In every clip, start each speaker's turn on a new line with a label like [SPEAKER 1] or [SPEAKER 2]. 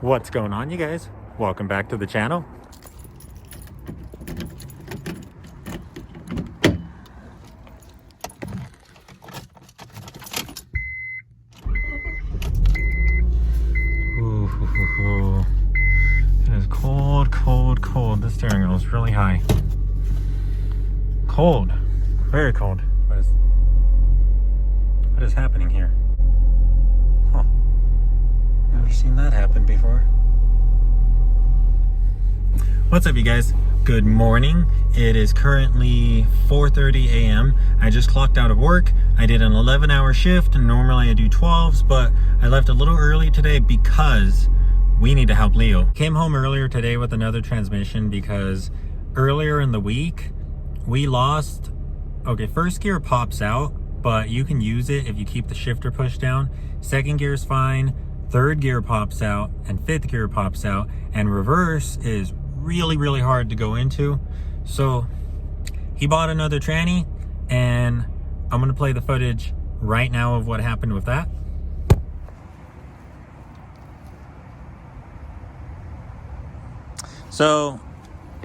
[SPEAKER 1] What's going on, you guys? Welcome back to the channel. Ooh, it is cold, cold, cold. The steering wheel is really high. Cold, very cold. What is happening here? Huh. Never seen that happen before. What's up, you guys? Good morning. It is currently 4:30 a.m. I just clocked out of work. I did an 11-hour shift, and normally I do 12s, but I left a little early today because we need to help Leo. Came home earlier today with another transmission because earlier in the week we lost, first gear pops out, but you can use it if you keep the shifter pushed down. Second gear is fine, third gear pops out, and fifth gear pops out, and reverse is really hard to go into. So he bought another tranny, and I'm gonna play the footage right now of what happened with that. So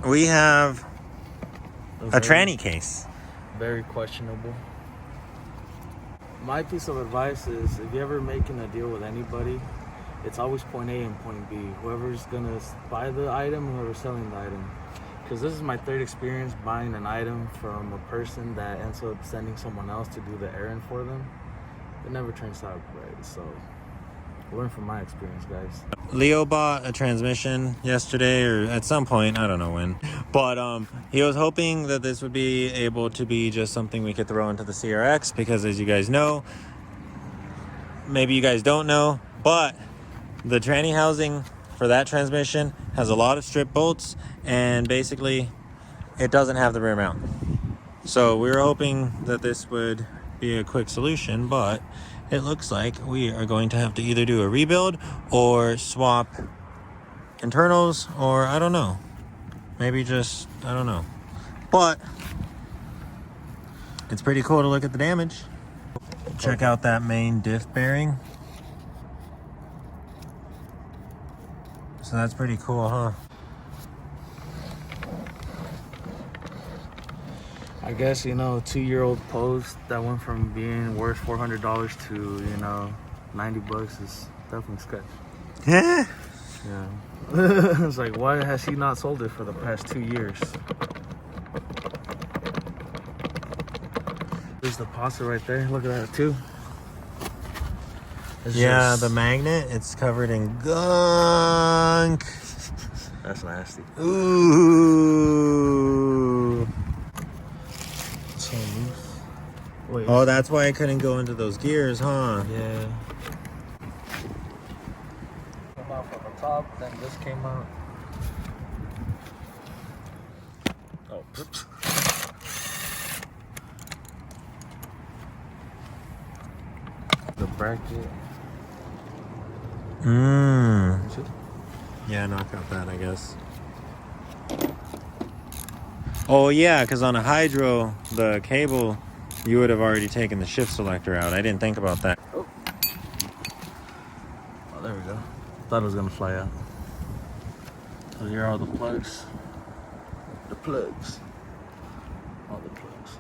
[SPEAKER 1] we have a tranny case.
[SPEAKER 2] Very questionable. My piece of advice is, if you're ever making a deal with anybody, it's always point A and point B. Whoever's gonna buy the item, whoever's selling the item. Because this is my third experience buying an item from a person that ends up sending someone else to do the errand for them. It never turns out right, so learn from my experience, guys.
[SPEAKER 1] Leo bought a transmission yesterday, or at some point, I don't know when, but he was hoping that this would be able to be just something we could throw into the CRX, because as you guys know, maybe you guys don't know, but the tranny housing for that transmission has a lot of strip bolts, and basically it doesn't have the rear mount. So we were hoping that this would be a quick solution, but it looks like we are going to have to either do a rebuild or swap internals, or I don't know, maybe just, I don't know. But it's pretty cool to look at the damage. Check out that main diff bearing. So that's pretty cool, huh?
[SPEAKER 2] I guess, a 2-year-old post that went from being worth $400 to, $90 is definitely sketch.
[SPEAKER 1] Yeah.
[SPEAKER 2] Yeah. It's like, why has he not sold it for the past 2 years? There's the deposit right there. Look at that, too.
[SPEAKER 1] Yeah, the magnet, it's covered in gunk.
[SPEAKER 2] That's nasty.
[SPEAKER 1] Ooh.
[SPEAKER 2] So loose. Wait.
[SPEAKER 1] Oh, that's why I couldn't go into those gears, huh?
[SPEAKER 2] Yeah. Came out from the top, then this came out. Oh, oops. The bracket.
[SPEAKER 1] Yeah, knock out that, I guess. Oh yeah, because on a hydro, the cable, you would have already taken the shift selector out. I didn't think about that.
[SPEAKER 2] Oh, there we go. Thought it was gonna fly out. So here are all the plugs. The plugs. All the plugs.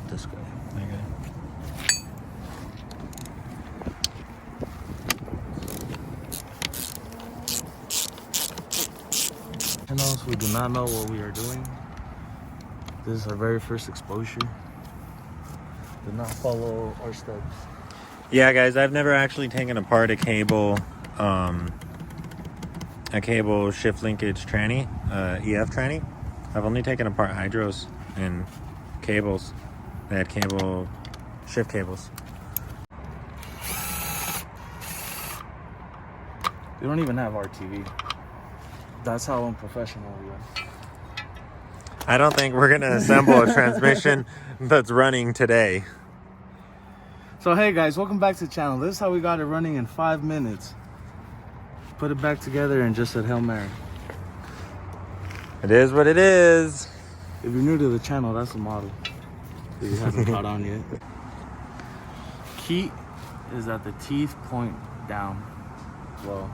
[SPEAKER 2] This guy.
[SPEAKER 1] Okay.
[SPEAKER 2] We do not know what we are doing. This is our very first exposure. Do not follow our steps.
[SPEAKER 1] Yeah, guys, I've never actually taken apart a cable shift linkage tranny, EF tranny. I've only taken apart hydros and cables. They had shift cables.
[SPEAKER 2] We don't even have RTV. That's how unprofessional we are.
[SPEAKER 1] I don't think we're gonna assemble a transmission that's running today.
[SPEAKER 2] So hey guys, welcome back to the channel. This is how we got it running in 5 minutes. Put it back together and just said Hail Mary.
[SPEAKER 1] It is what it is.
[SPEAKER 2] If you're new to the channel, that's the model. It hasn't caught on yet. Key is that the teeth point down. Well,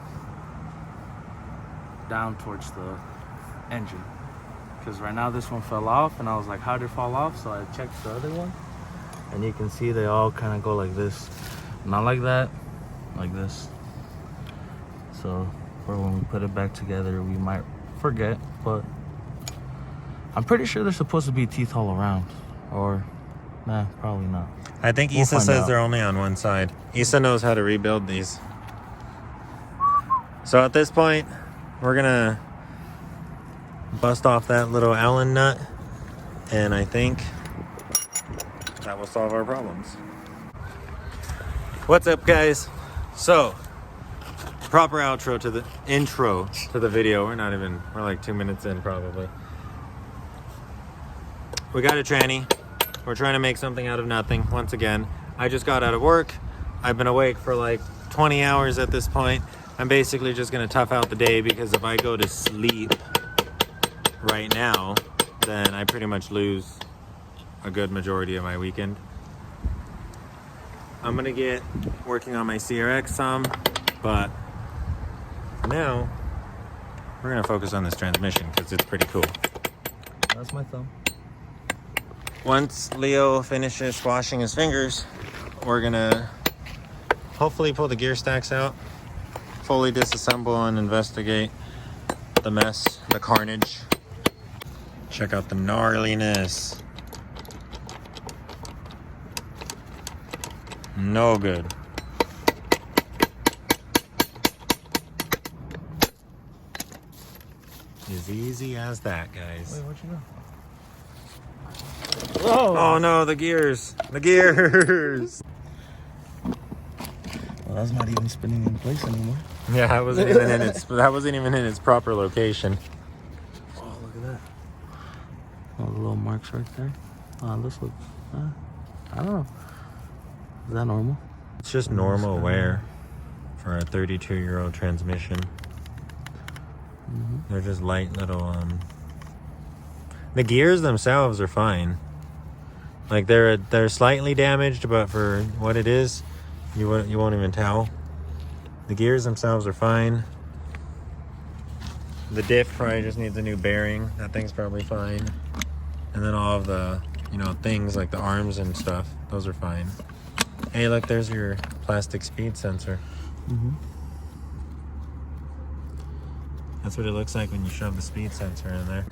[SPEAKER 2] down towards the engine. Because right now this one fell off, and I was like, how did it fall off? So I checked the other one, and you can see they all kind of go like this. Not like that, like this. So for when we put it back together, we might forget, but I'm pretty sure they're supposed to be teeth all around. Or, nah, probably not.
[SPEAKER 1] I think
[SPEAKER 2] We'll
[SPEAKER 1] Issa
[SPEAKER 2] find
[SPEAKER 1] says
[SPEAKER 2] out.
[SPEAKER 1] they're only on one side. Issa knows how to rebuild these. So at this point, we're gonna bust off that little Allen nut, and I think that will solve our problems. What's up, guys? So, proper intro to the video. We're like 2 minutes in probably. We got a tranny. We're trying to make something out of nothing once again. I just got out of work. I've been awake for like 20 hours at this point. I'm basically just gonna tough out the day, because if I go to sleep right now, then I pretty much lose a good majority of my weekend. I'm gonna get working on my CRX some, but for now, we're gonna focus on this transmission because it's pretty cool.
[SPEAKER 2] That's my thumb.
[SPEAKER 1] Once Leo finishes squashing his fingers, we're gonna hopefully pull the gear stacks out, fully disassemble and investigate the mess, the carnage. Check out the gnarliness. No good. As easy as that, guys.
[SPEAKER 2] Wait, where'd you go? Whoa!
[SPEAKER 1] Oh no, the gears! The gears!
[SPEAKER 2] Well, that's not even spinning in place anymore.
[SPEAKER 1] Yeah, that wasn't even in its proper location.
[SPEAKER 2] Oh, look at that. Oh, the little marks right there. Oh, this looks, I don't know. Is that normal?
[SPEAKER 1] It's just normal wear for a 32-year-old transmission. They're just light little, the gears themselves are fine. Like they're slightly damaged, but for what it is, you won't even tell. The gears themselves are fine. The diff probably just needs a new bearing. That thing's probably fine. And then all of the, things like the arms and stuff, those are fine. Hey, look, there's your plastic speed sensor. That's what it looks like when you shove the speed sensor in there.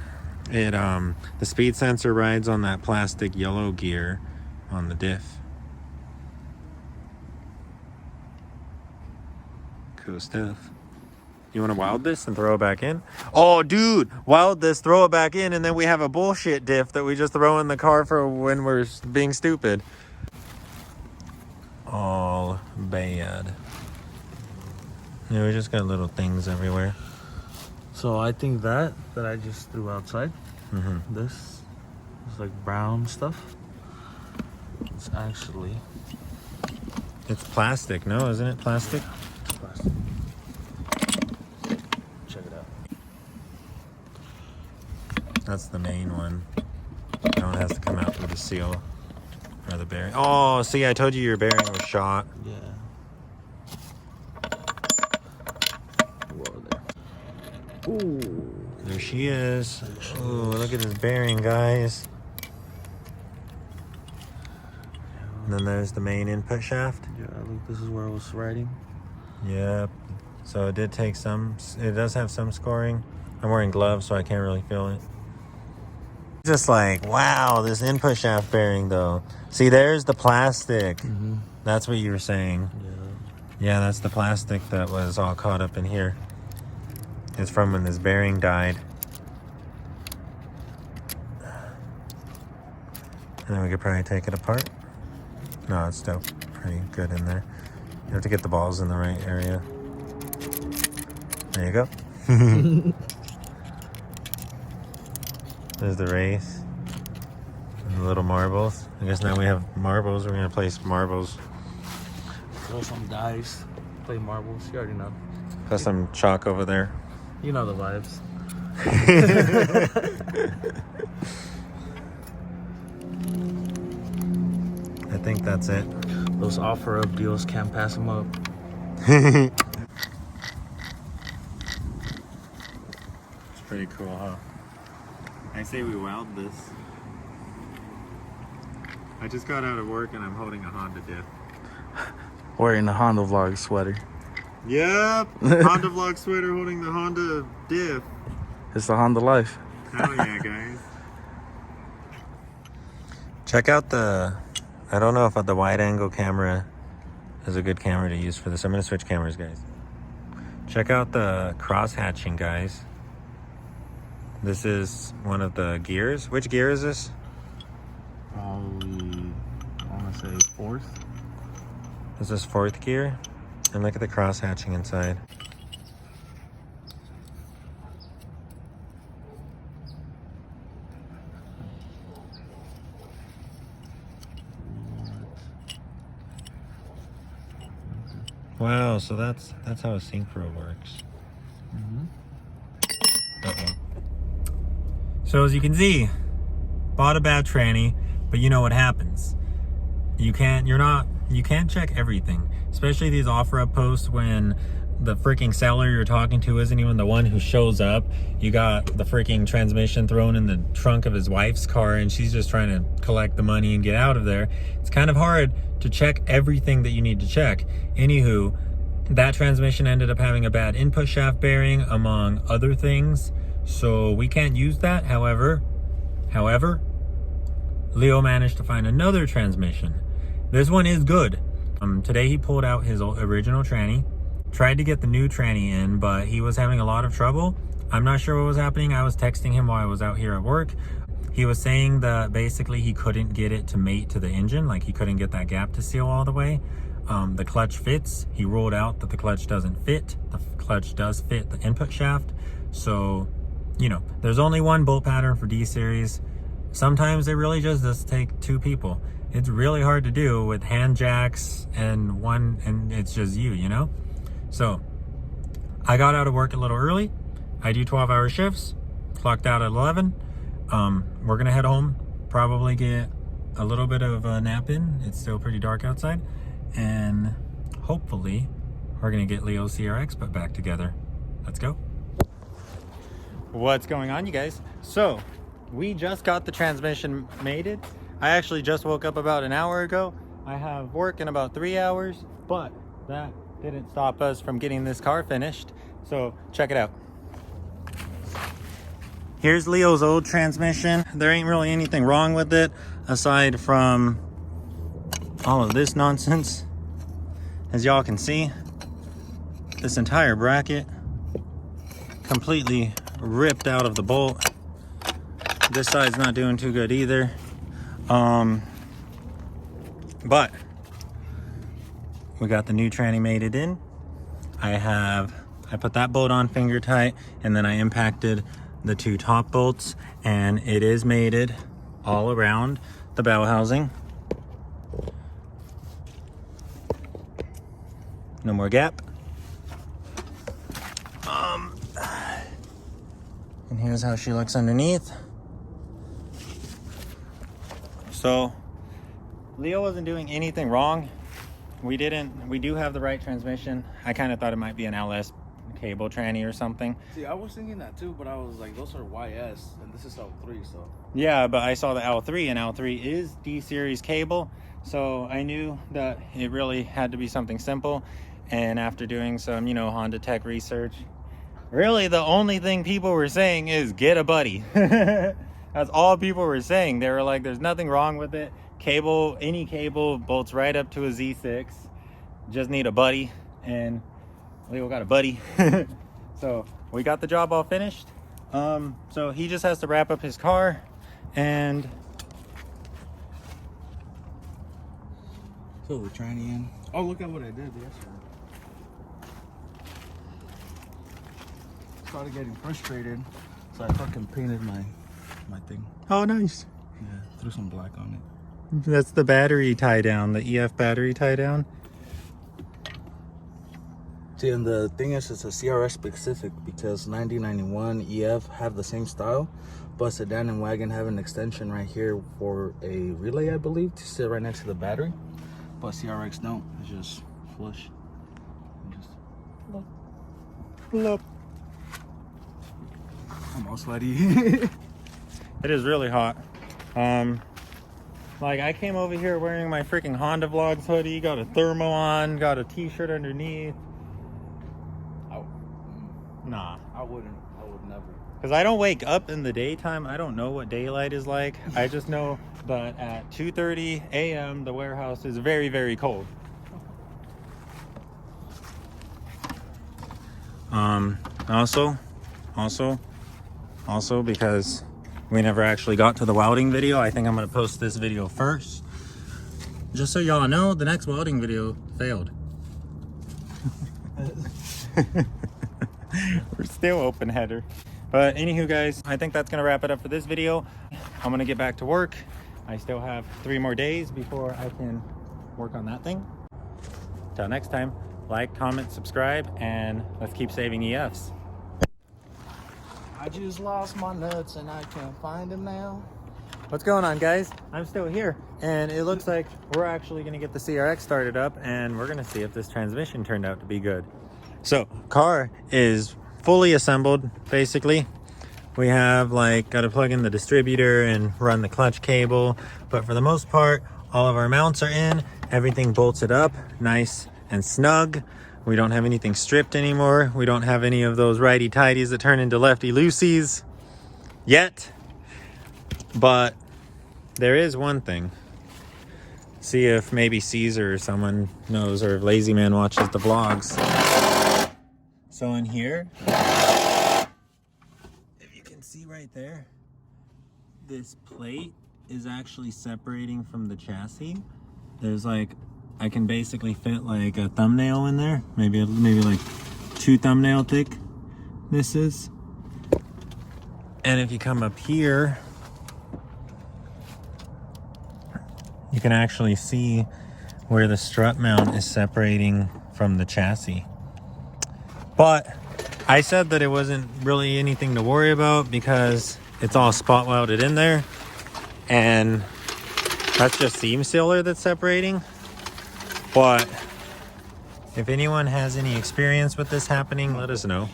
[SPEAKER 1] The speed sensor rides on that plastic yellow gear on the diff. Cool stuff. You want to wild this and throw it back in? Oh, dude, wild this, throw it back in, and then we have a bullshit diff that we just throw in the car for when we're being stupid. All bad. Yeah, we just got little things everywhere.
[SPEAKER 2] So I think that I just threw outside, this is like brown stuff. It's actually...
[SPEAKER 1] It's plastic, no? Isn't it plastic?
[SPEAKER 2] It's plastic. Check it out.
[SPEAKER 1] That's the main one. That one has to come out through the seal or the bearing. Oh, see, I told you your bearing was shot.
[SPEAKER 2] Yeah. Whoa there. Ooh.
[SPEAKER 1] There she is. Ooh, look at this bearing, guys. And then there's the main input shaft.
[SPEAKER 2] Yeah, look, this is where I was riding.
[SPEAKER 1] Yep. So it does have some scoring. I'm wearing gloves, so I can't really feel it. Just like, wow, this input shaft bearing though. See, there's the plastic. That's what you were saying. Yeah, that's the plastic that was all caught up in here. It's from when this bearing died. And then we could probably take it apart. No, it's still pretty good in there. You have to get the balls in the right area. There you go. There's the race. And the little marbles. I guess now we have marbles. We're going to place marbles.
[SPEAKER 2] Throw some dice. Play marbles. You already know.
[SPEAKER 1] Put some chalk over there.
[SPEAKER 2] You know the vibes.
[SPEAKER 1] I think that's it.
[SPEAKER 2] Those offer-up deals can't pass them up.
[SPEAKER 1] It's pretty cool, huh? I say we weld this. I just got out of work and I'm holding a Honda Diff.
[SPEAKER 2] Wearing a Honda Vlog sweater.
[SPEAKER 1] Yep! Honda Vlog sweater holding the Honda Diff.
[SPEAKER 2] It's the Honda life.
[SPEAKER 1] Hell yeah, guys. Check out the... I don't know if the wide angle camera is a good camera to use for this. I'm going to switch cameras, guys. Check out the cross hatching, guys. This is one of the gears. Which gear is this?
[SPEAKER 2] Probably, I want to say fourth.
[SPEAKER 1] This is fourth gear. And look at the cross hatching inside. Wow, so that's how a synchro works. Uh-oh. So as you can see, bought a bad tranny, but you know what happens. You can't check everything, especially these offer-up posts when the freaking seller you're talking to isn't even the one who shows up. You got the freaking transmission thrown in the trunk of his wife's car and she's just trying to collect the money and get out of there. It's kind of hard to check everything that you need to check. Anywho, that transmission ended up having a bad input shaft bearing, among other things. So we can't use that. However, Leo managed to find another transmission. This one is good. Today he pulled out his original tranny, tried to get the new tranny in, but he was having a lot of trouble. I'm not sure what was happening. I was texting him while I was out here at work. He was saying that basically he couldn't get it to mate to the engine, like he couldn't get that gap to seal all the way. The clutch fits. He ruled out that the clutch doesn't fit. The clutch does fit the input shaft. So, you know, there's only one bolt pattern for D series. Sometimes it really just does take two people. It's really hard to do with hand jacks and one, and it's just you know? So I got out of work a little early. I do 12-hour shifts, clocked out at 11. We're gonna head home, probably get a little bit of a nap in. It's still pretty dark outside. And hopefully we're gonna get Leo's CRX put back together. Let's go. What's going on, you guys? So we just got the transmission mated. I actually just woke up about an hour ago. I have work in about 3 hours, but that didn't stop us from getting this car finished. So check it out. Here's Leo's old transmission. There ain't really anything wrong with it aside from all of this nonsense. As y'all can see, this entire bracket completely ripped out of the bolt. This side's not doing too good either. But we got the new tranny mated in. I put that bolt on finger tight, and then I impacted the two top bolts, and it is mated all around the bow housing. No more gap. And here's how she looks underneath. So Leo wasn't doing anything wrong. We do have the right transmission. I kind of thought it might be an LS cable tranny or something.
[SPEAKER 2] See, I was thinking that too, but I was like, those are YS and this is L3, so.
[SPEAKER 1] Yeah, but I saw the L3 and L3 is D series cable. So I knew that it really had to be something simple. And after doing some, Honda Tech research, really the only thing people were saying is get a buddy. That's all people were saying. They were like, there's nothing wrong with it. Cable, any cable bolts right up to a Z6. Just need a buddy. And Leo got a buddy. So we got the job all finished. So he just has to wrap up his car and
[SPEAKER 2] fill the tranny in. Oh, look at what I did yesterday. Started getting frustrated, so I fucking painted my thing.
[SPEAKER 1] Oh, nice.
[SPEAKER 2] Yeah, threw some black on it.
[SPEAKER 1] That's the battery tie down, the EF battery tie down.
[SPEAKER 2] See, and the thing is, it's a CRX specific because 9091 EF have the same style, but sedan and wagon have an extension right here for a relay, I believe, to sit right next to the battery. but CRX don't. It's just flush. Just
[SPEAKER 1] Look.
[SPEAKER 2] I'm all sweaty.
[SPEAKER 1] It is really hot. Like I came over here wearing my freaking Honda Vlogs hoodie, got a thermo on, got a t-shirt underneath. Nah.
[SPEAKER 2] I would never.
[SPEAKER 1] Because I don't wake up in the daytime. I don't know what daylight is like. I just know that at 2:30 a.m. the warehouse is very, very cold. Also because we never actually got to the welding video, I think I'm gonna post this video first. Just so y'all know, the next welding video failed. We're still open header. But anywho guys, I think that's gonna wrap it up for this video. I'm gonna get back to work. I still have 3 more days before I can work on that thing. Till next time, like, comment, subscribe, and let's keep saving EFs.
[SPEAKER 2] I just lost my nuts and I can't find them now.
[SPEAKER 1] What's going on, guys? I'm still here, and it looks like we're actually gonna get the CRX started up, and we're gonna see if this transmission turned out to be good. So, car is fully assembled, basically. We have got to plug in the distributor and run the clutch cable, but for the most part, all of our mounts are in, everything bolted up, nice and snug. We don't have anything stripped anymore. We don't have any of those righty-tighties that turn into lefty-loosies yet. But there is one thing. See if maybe Caesar or someone knows, or if Lazyman watches the vlogs. So in here, if you can see right there, this plate is actually separating from the chassis. There's I can basically fit a thumbnail in there, maybe 2 thumbnail thick this is. And if you come up here, you can actually see where the strut mount is separating from the chassis. But I said that it wasn't really anything to worry about because it's all spot welded in there, and that's just seam sealer that's separating. But if anyone has any experience with this happening, let us know.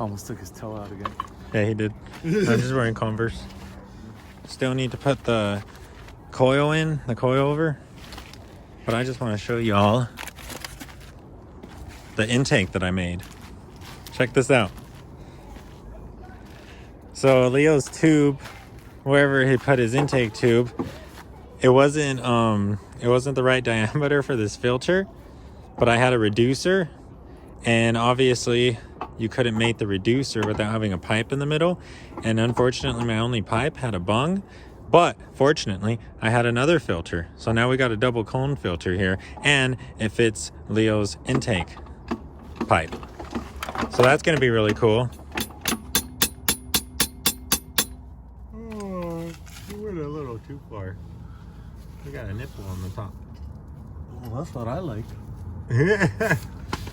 [SPEAKER 2] Almost took his toe out again.
[SPEAKER 1] Yeah, he did. I'm just wearing Converse. Still need to put the coil in, the coilover. But I just want to show you all the intake that I made. Check this out. So Leo's tube, wherever he put his intake tube, it wasn't the right diameter for this filter, but I had a reducer, and obviously you couldn't make the reducer without having a pipe in the middle, and unfortunately my only pipe had a bung. But fortunately, I had another filter. So now we got a double cone filter here, and it fits Leo's intake pipe. So that's gonna be really cool. Oh, you went a little too far. We got a nipple on the top.
[SPEAKER 2] Well, that's what I like.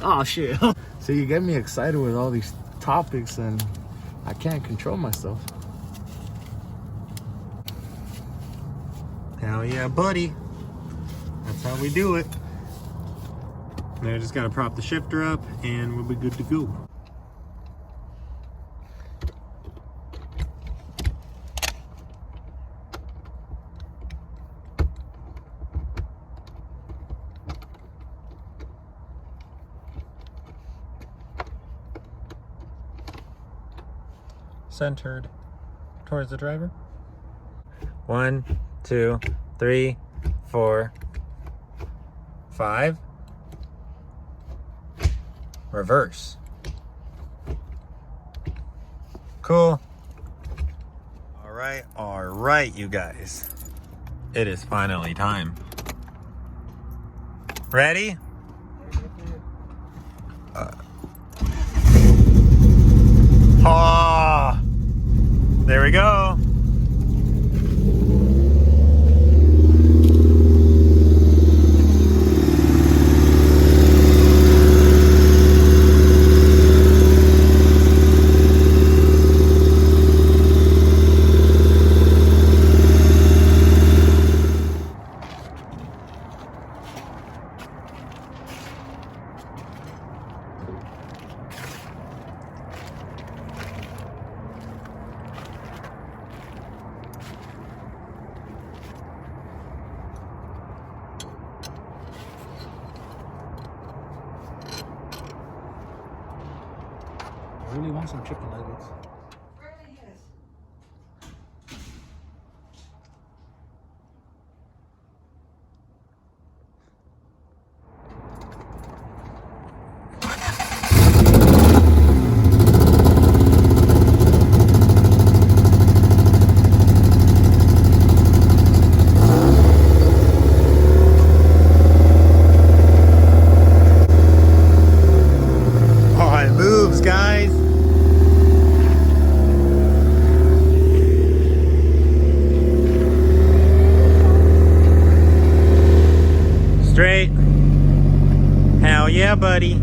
[SPEAKER 2] Oh shit. So you get me excited with all these topics and I can't control myself.
[SPEAKER 1] Hell yeah, buddy. That's how we do it. Now I just gotta prop the shifter up and we'll be good to go. Centered towards the driver. 1, 2, 3, 4, 5. Reverse. Cool. All right, you guys. It is finally time. Ready? Oh, there we go.
[SPEAKER 2] really want some chicken nuggets.
[SPEAKER 1] Straight. Hell yeah, buddy.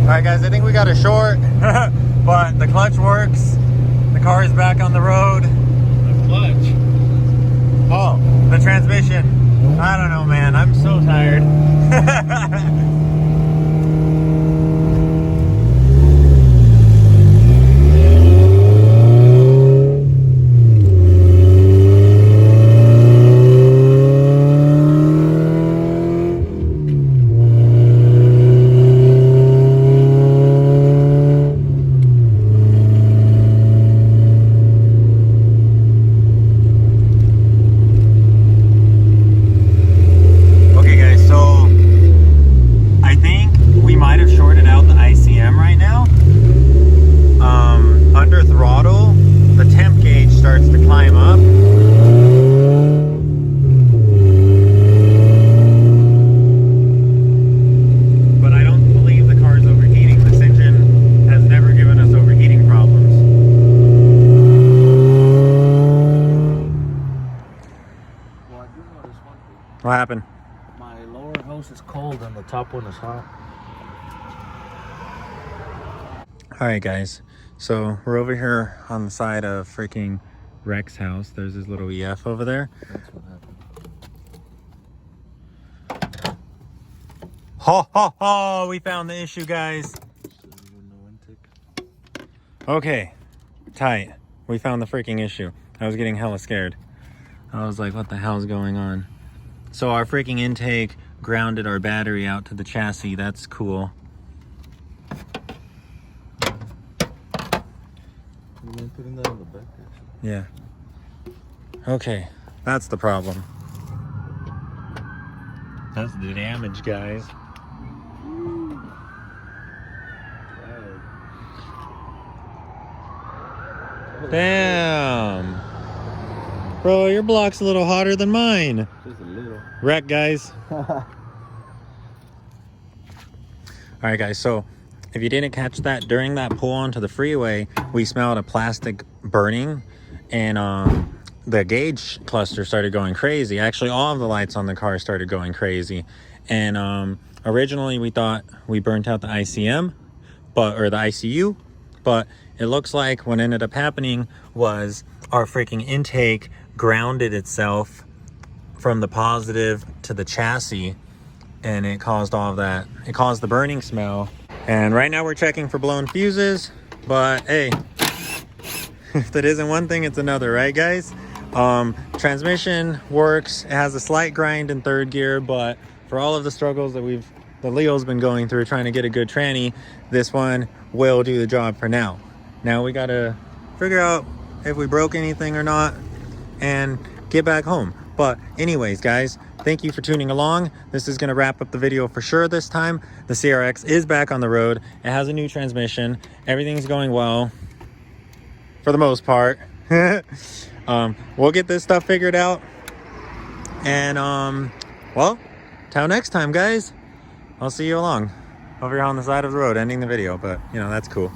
[SPEAKER 1] Alright guys, I think we got a short, but the clutch works. The car is back on the road.
[SPEAKER 2] The clutch?
[SPEAKER 1] Oh, the transmission. I don't know, man. I'm so tired. What happened?
[SPEAKER 2] My lower hose is cold and the top one is hot.
[SPEAKER 1] Alright guys, so we're over here on the side of freaking Rex's house. There's his little EF over there.
[SPEAKER 2] That's what happened.
[SPEAKER 1] Ho ho ho! We found the issue, guys. Okay, tight. We found the freaking issue. I was getting hella scared. I was like, what the hell's going on? So our freaking intake grounded our battery out to the chassis. That's cool.
[SPEAKER 2] Putting that on the back, actually.
[SPEAKER 1] Yeah. Okay, that's the problem. That's the damage, guys. Damn. Bro, your block's a little hotter than mine.
[SPEAKER 2] Just a little.
[SPEAKER 1] Wreck, guys. Alright guys, so if you didn't catch that, during that pull onto the freeway, we smelled a plastic burning, and the gauge cluster started going crazy. Actually, all of the lights on the car started going crazy. And originally we thought we burnt out the ICM, or the ICU, but it looks like what ended up happening was our freaking intake grounded itself from the positive to the chassis, and it caused all of that. It caused the burning smell. And right now we're checking for blown fuses, but hey, if that isn't one thing, it's another, right guys? Transmission works. It has a slight grind in third gear, but for all of the struggles that Leo's been going through trying to get a good tranny, this one will do the job for now. Now we gotta figure out if we broke anything or not and get back home. But anyways, guys, thank you for tuning along. This is gonna wrap up the video for sure this time. The CRX is back on the road. It has a new transmission. Everything's going well for the most part. We'll get this stuff figured out. And well, till next time, guys. I'll see you along over here on the side of the road ending the video, but you know, that's cool.